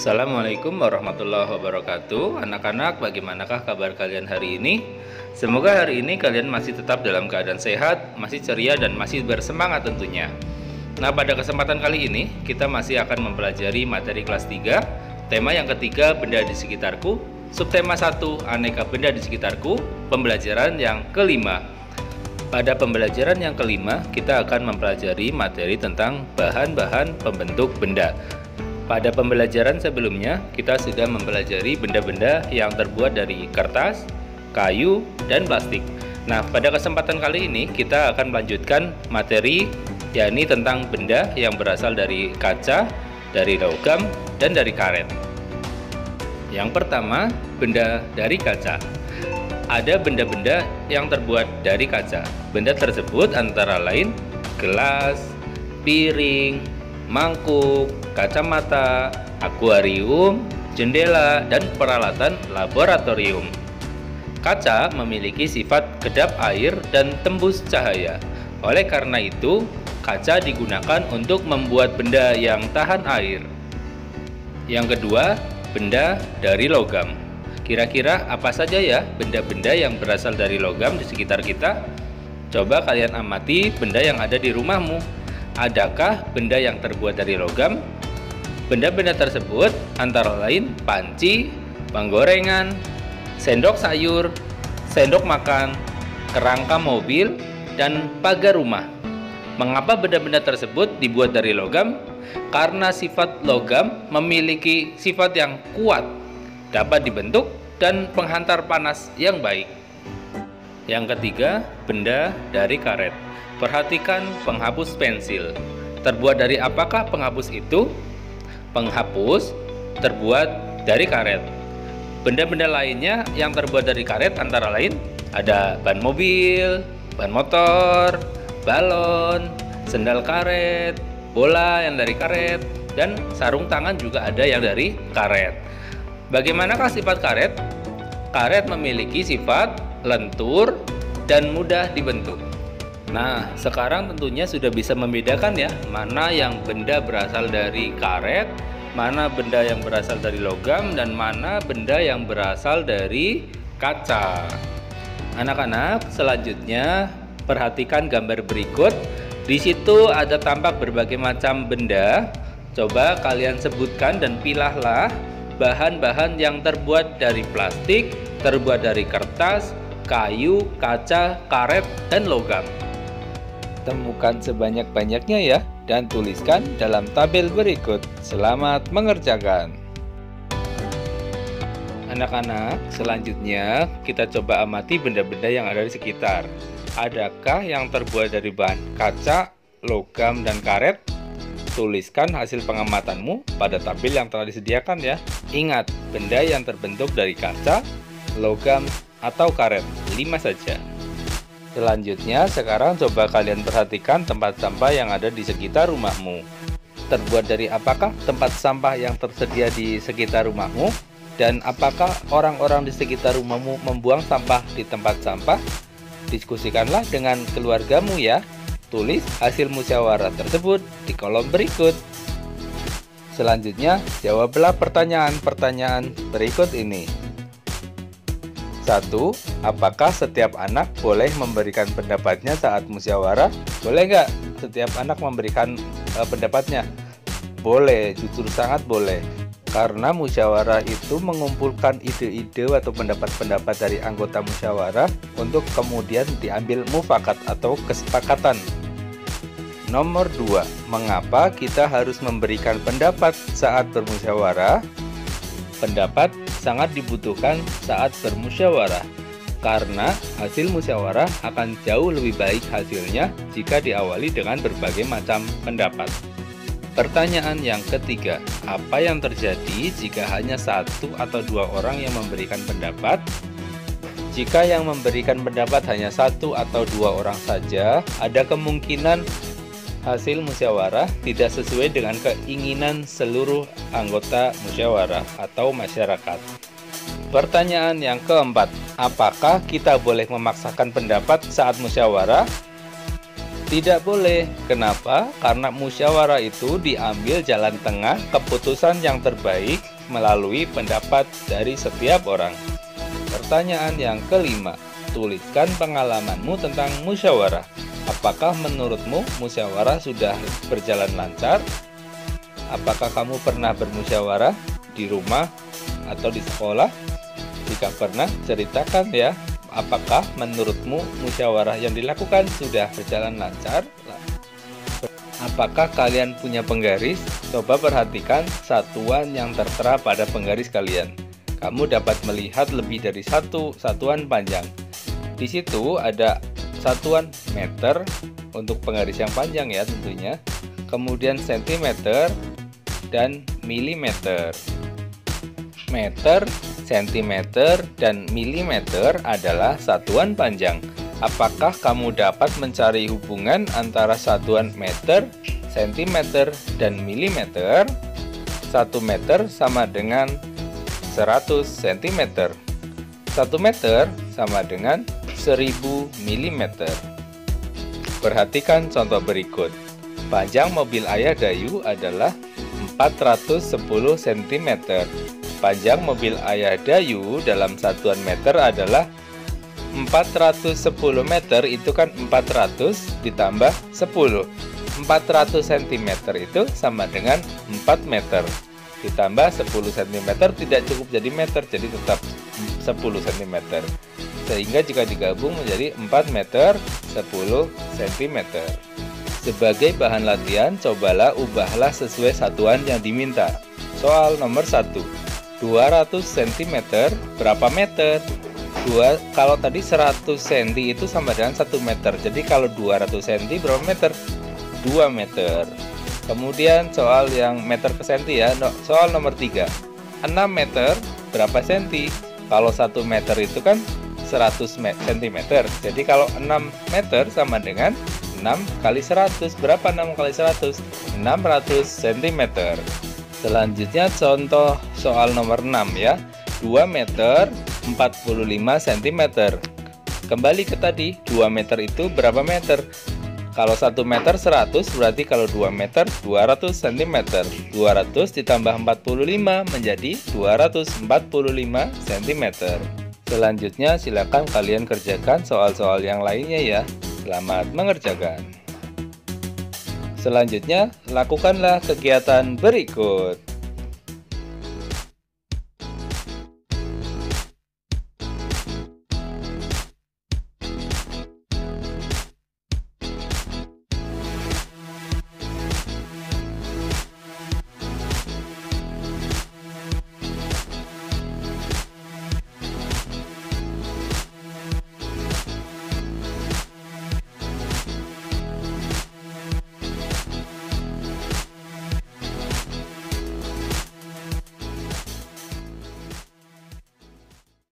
Assalamualaikum warahmatullahi wabarakatuh. Anak-anak, bagaimanakah kabar kalian hari ini? Semoga hari ini kalian masih tetap dalam keadaan sehat, masih ceria dan masih bersemangat tentunya. Nah, pada kesempatan kali ini kita masih akan mempelajari materi kelas 3, tema yang ketiga, benda di sekitarku, subtema 1, aneka benda di sekitarku, pembelajaran yang kelima. Pada pembelajaran yang kelima, kita akan mempelajari materi tentang bahan-bahan pembentuk benda. Pada pembelajaran sebelumnya, kita sudah mempelajari benda-benda yang terbuat dari kertas, kayu, dan plastik. Nah, pada kesempatan kali ini kita akan melanjutkan materi, yakni tentang benda yang berasal dari kaca, dari logam, dan dari karet. Yang pertama, benda dari kaca. Ada benda-benda yang terbuat dari kaca. Benda tersebut antara lain gelas, piring, mangkuk, kacamata, akuarium, jendela, dan peralatan laboratorium. Kaca memiliki sifat kedap air dan tembus cahaya. Oleh karena itu, kaca digunakan untuk membuat benda yang tahan air. Yang kedua, benda dari logam. Kira-kira apa saja ya benda-benda yang berasal dari logam di sekitar kita? Coba kalian amati benda yang ada di rumahmu. Adakah benda yang terbuat dari logam? Benda-benda tersebut antara lain panci, penggorengan, sendok sayur, sendok makan, kerangka mobil, dan pagar rumah. Mengapa benda-benda tersebut dibuat dari logam? Karena sifat logam memiliki sifat yang kuat, dapat dibentuk, dan penghantar panas yang baik. Yang ketiga, benda dari karet. Perhatikan penghapus pensil. Terbuat dari apakah penghapus itu? Penghapus terbuat dari karet. Benda-benda lainnya yang terbuat dari karet antara lain ada ban mobil, ban motor, balon, sendal karet, bola yang dari karet, dan sarung tangan juga ada yang dari karet. Bagaimanakah sifat karet? Karet memiliki sifat lentur dan mudah dibentuk. Nah, sekarang tentunya sudah bisa membedakan ya, mana yang benda berasal dari karet, mana benda yang berasal dari logam, dan mana benda yang berasal dari kaca. Anak-anak, selanjutnya perhatikan gambar berikut. Di situ ada tampak berbagai macam benda. Coba kalian sebutkan dan pilahlah bahan-bahan yang terbuat dari plastik, terbuat dari kertas, kayu, kaca, karet, dan logam. Temukan sebanyak-banyaknya ya, dan tuliskan dalam tabel berikut. Selamat mengerjakan. Anak-anak, selanjutnya kita coba amati benda-benda yang ada di sekitar. Adakah yang terbuat dari bahan kaca, logam, dan karet? Tuliskan hasil pengamatanmu pada tabel yang telah disediakan ya. Ingat, benda yang terbentuk dari kaca, logam, atau karet, 5 saja. Selanjutnya, sekarang coba kalian perhatikan tempat sampah yang ada di sekitar rumahmu. Terbuat dari apakah tempat sampah yang tersedia di sekitar rumahmu? Dan apakah orang-orang di sekitar rumahmu membuang sampah di tempat sampah? Diskusikanlah dengan keluargamu ya. Tulis hasil musyawarah tersebut di kolom berikut. Selanjutnya, jawablah pertanyaan-pertanyaan berikut ini. 1. Apakah setiap anak boleh memberikan pendapatnya saat musyawarah? Boleh nggak setiap anak memberikan pendapatnya? Boleh, jujur sangat boleh. Karena musyawarah itu mengumpulkan ide-ide atau pendapat-pendapat dari anggota musyawarah untuk kemudian diambil mufakat atau kesepakatan. Nomor 2. Mengapa kita harus memberikan pendapat saat bermusyawarah? Pendapat sangat dibutuhkan saat bermusyawarah, karena hasil musyawarah akan jauh lebih baik hasilnya jika diawali dengan berbagai macam pendapat. Pertanyaan yang ketiga, apa yang terjadi jika hanya 1 atau 2 orang yang memberikan pendapat? Jika yang memberikan pendapat hanya 1 atau 2 orang saja, ada kemungkinan hasil musyawarah tidak sesuai dengan keinginan seluruh anggota musyawarah atau masyarakat. Pertanyaan yang keempat, apakah kita boleh memaksakan pendapat saat musyawarah? Tidak boleh. Kenapa? Karena musyawarah itu diambil jalan tengah keputusan yang terbaik melalui pendapat dari setiap orang. Pertanyaan yang kelima, tuliskan pengalamanmu tentang musyawarah. Apakah menurutmu musyawarah sudah berjalan lancar? Apakah kamu pernah bermusyawarah di rumah atau di sekolah? Jika pernah, ceritakan ya. Apakah menurutmu musyawarah yang dilakukan sudah berjalan lancar? Apakah kalian punya penggaris? Coba perhatikan satuan yang tertera pada penggaris kalian. Kamu dapat melihat lebih dari satu satuan panjang. Di situ ada satuan meter untuk penggaris yang panjang ya tentunya. Kemudian sentimeter dan milimeter. Meter, sentimeter, dan milimeter adalah satuan panjang. Apakah kamu dapat mencari hubungan antara satuan meter, sentimeter, dan milimeter? 1 meter sama dengan 100 cm. 1 meter sama dengan 1000 mm. Perhatikan contoh berikut. Panjang mobil Ayah Dayu adalah 410 cm. Panjang mobil Ayah Dayu dalam satuan meter adalah 410 meter, itu kan 400 ditambah 10. 400 cm itu sama dengan 4 meter. Ditambah 10 cm tidak cukup jadi meter, jadi tetap 10 cm. Sehingga jika digabung menjadi 4 meter 10 cm. Sebagai bahan latihan, cobalah ubahlah sesuai satuan yang diminta. Soal nomor 1. 200 cm berapa meter? Kalau tadi 100 cm itu sama dengan 1 meter. Jadi kalau 200 cm berapa meter? 2 meter. Kemudian soal yang meter ke senti ya. Soal nomor 3. 6 meter berapa senti? Kalau 1 meter itu kan 100 cm. Jadi kalau 6 meter sama dengan 6 kali 100. Berapa 6 kali 100? 600 cm. Selanjutnya contoh soal nomor 6 ya. 2 meter 45 cm. Kembali ke tadi, 2 meter itu berapa meter? Kalau 1 meter 100, berarti kalau 2 meter 200 cm. 200 ditambah 45 menjadi 245 cm. Selanjutnya silakan kalian kerjakan soal-soal yang lainnya ya. Selamat mengerjakan. Selanjutnya, lakukanlah kegiatan berikut.